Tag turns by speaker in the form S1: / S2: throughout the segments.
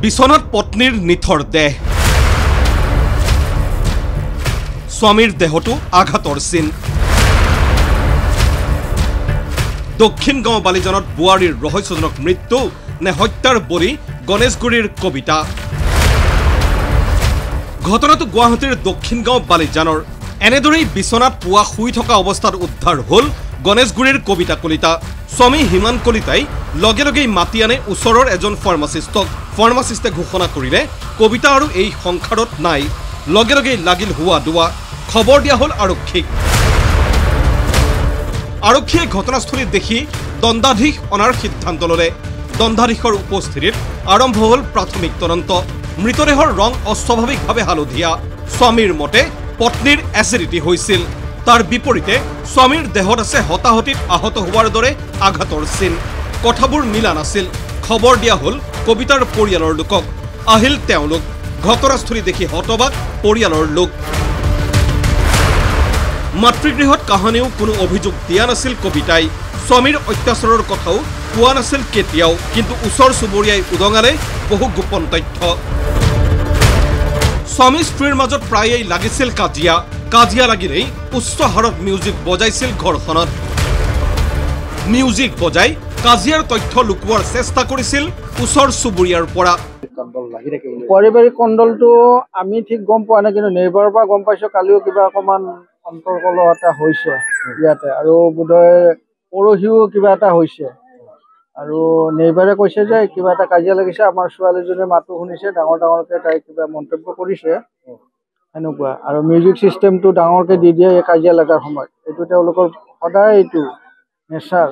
S1: বিছনাত পত্নীৰ নিথৰ দেহ স্বামীৰ দেহটো আঘাতৰ চিন দক্ষিণ গাঁও বালিজানত বুৱাৰীৰ ৰহস্যজনক মৃত্যু নে হত্যাৰ বলি গণেশগুৰিৰ কবিতা ঘটনাটো গুৱাহাটীৰ দক্ষিণ গাঁও বালিজানৰ এনেদৰেই বিছনাত পুৱা শুই থকা অৱস্থাত উদ্ধাৰ হ'ল গণেশগুৰিৰ কবিতা কলিতা স্বামী হিমান কলিতাই লগে লগেই মাতি আনে ওচৰৰ এজন ফাৰ্মাচিষ্টে ঘোষণা কৰিলে কবিতা আৰু এই সংসাৰত নাই লগে লগেই লাগিল হুৱা দুৱা খবৰ দিয়া হ'ল আৰক্ষীয়ে ঘটনাস্থলীত দেখি দণ্ডাধীশ অনাৰ সিদ্ধান্ত ল'লে দণ্ডাধীশৰ উপস্থিতিত আৰম্ভ হ'ল প্ৰাথমিক তদন্ত মৃতদেহৰ ৰং অস্বাভাৱিকভাৱে হালধীয়া স্বামীৰ মতে পত্নীৰ এচিডিটি হৈছিল তাৰ বিপৰীতে স্বামীৰ দেহত আছে হতাহতিত আহত হোৱাৰ দৰে আঘাতৰ চিন কথাবোৰ মিলা নাছিল খবৰ দিয়া হ'ল কবিতাৰ পৰিয়ালৰ লোকক আহিল তেওঁলোক ঘটনাস্থলী দেখি হতবাক পৰিয়ালৰ লোক মাতৃগৃহত কাহানিও কোনো অভিযোগ দিয়া নাছিল কবিতাই স্বামীৰ অত্যাচাৰৰ কথাও কোৱা নাছিল কেতিয়াও কিন্তু ওচৰ চুবুৰীয়াই উদঙালে বহু গোপন তথ্য স্বামী স্ত্ৰীৰ মাজত প্ৰায়েই লাগিছিল কাজিয়া লাগিলেই উচ্চ হাৰত মিউজিক বজাইছিল ঘৰখনত মিউজিক বজাই কাজিয়াৰ তথ্য লুকুৱাৰ চেষ্টা কৰিছিল ওচৰ চুবুৰীয়াৰ পৰা
S2: পাৰিবাৰিক কণ্ডলটো আমি ঠিক গম পোৱা নাই কিন্তু নেইবাৰৰ পৰা গম পাইছো কালিও কিবা অকণমান অন্তৰ্কল এটা হৈছে ইয়াতে আৰু বোধহয় পৰহিও কিবা এটা হৈছে আৰু নেইবাৰে কৈছে যে কিবা এটা কাজিয়া লাগিছে আমাৰ ছোৱালীজনীয়ে মাতো শুনিছে ডাঙৰকৈ তাই কিবা মন্তব্য কৰিছে এনেকুৱা আৰু মিউজিক চিষ্টেমটো ডাঙৰকৈ দি দিয়ে এই কাজিয়া লগাৰ সময়ত এইটো তেওঁলোকৰ সদায় এইটো নেচাৰ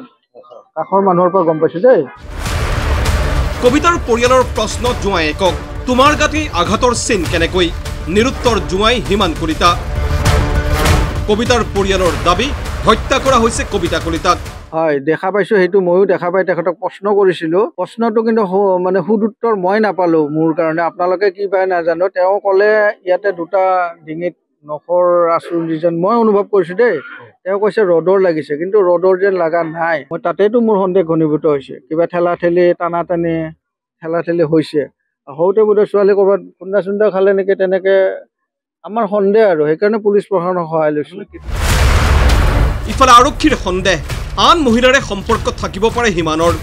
S2: কাষৰ মানুহৰ পৰা গম পাইছো দেই
S1: কবিতাৰ পৰিয়ালৰ প্ৰশ্ন জোঁৱাই একক তোমাৰ গাতে আঘাতৰ চিন কেনেকৈ নিৰুত্তৰ জোঁৱাই হিমান কলিতা কবিতাৰ পৰিয়ালৰ দাবী হত্যা কৰা হৈছে কবিতা কলিতাক
S2: হয় দেখা পাইছো সেইটো ময়ো দেখা পাই তেখেতক প্ৰশ্ন কৰিছিলো প্ৰশ্নটো কিন্তু মানে সুদুত্তৰ মই নাপালো মোৰ কাৰণে আপোনালোকে কি পায় নাজানো তেওঁ ক'লে ইয়াতে দুটা ডিঙিত নখৰ আচুৰ যিজন মই অনুভৱ কৰিছো দেই তেওঁ কৈছে ৰদৰ লাগিছে কিন্তু ৰদৰ যেন লগা নাই মই তাতেতো মোৰ সন্দেহ ঘনীভূত হৈছে কিবা ঠেলা ঠেলি হৈছে হওঁতে বোধহয় ছোৱালী ক'ৰবাত খুন্দা চুন্দা খালে নেকি তেনেকে আমাৰ সন্দেহ আৰু সেইকাৰণে পুলিচ প্ৰশাসনৰ সহায় লৈছো
S1: ইফালে আৰক্ষীৰ সন্দেহ আন মহিলাৰে সম্পৰ্ক থাকিব পাৰে হিমানৰ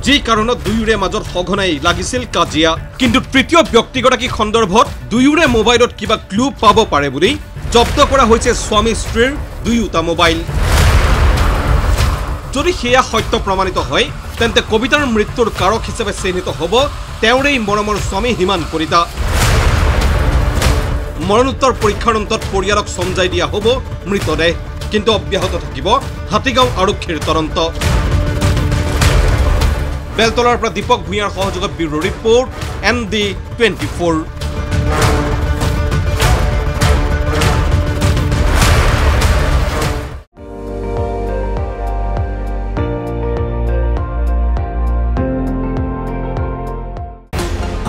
S1: যি কাৰণত দুয়োৰে মাজত সঘনাই লাগিছিল কাজিয়া কিন্তু তৃতীয় ব্যক্তিগৰাকী সন্দৰ্ভত দুয়োৰে মোবাইলত কিবা ক্লু পাব পাৰে বুলি জব্দ কৰা হৈছে স্বামী স্ত্ৰীৰ দুয়োটা মোবাইল যদি সেয়া সত্য প্ৰমাণিত হয় তেন্তে কবিতাৰ মৃত্যুৰ কাৰক হিচাপে চিহ্নিত হ'ব তেওঁৰেই মৰমৰ স্বামী হিমান কলিতা মৰণোত্তৰ পৰীক্ষাৰ অন্তত পৰিয়ালক সমজাই দিয়া হ'ব মৃতদেহ কিন্তু অব্যাহত থাকিব হাতীগাঁও আৰক্ষীৰ তদন্ত বেলতলাৰ পৰা দীপক ভূঞাৰ সহযোগত ব্যুৰো ৰিপৰ্ট ND24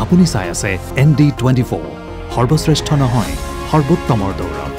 S3: আপুনি চাই আছে ND24 সৰ্বশ্ৰেষ্ঠ নহয় সৰ্বোত্তমৰ দৌৰ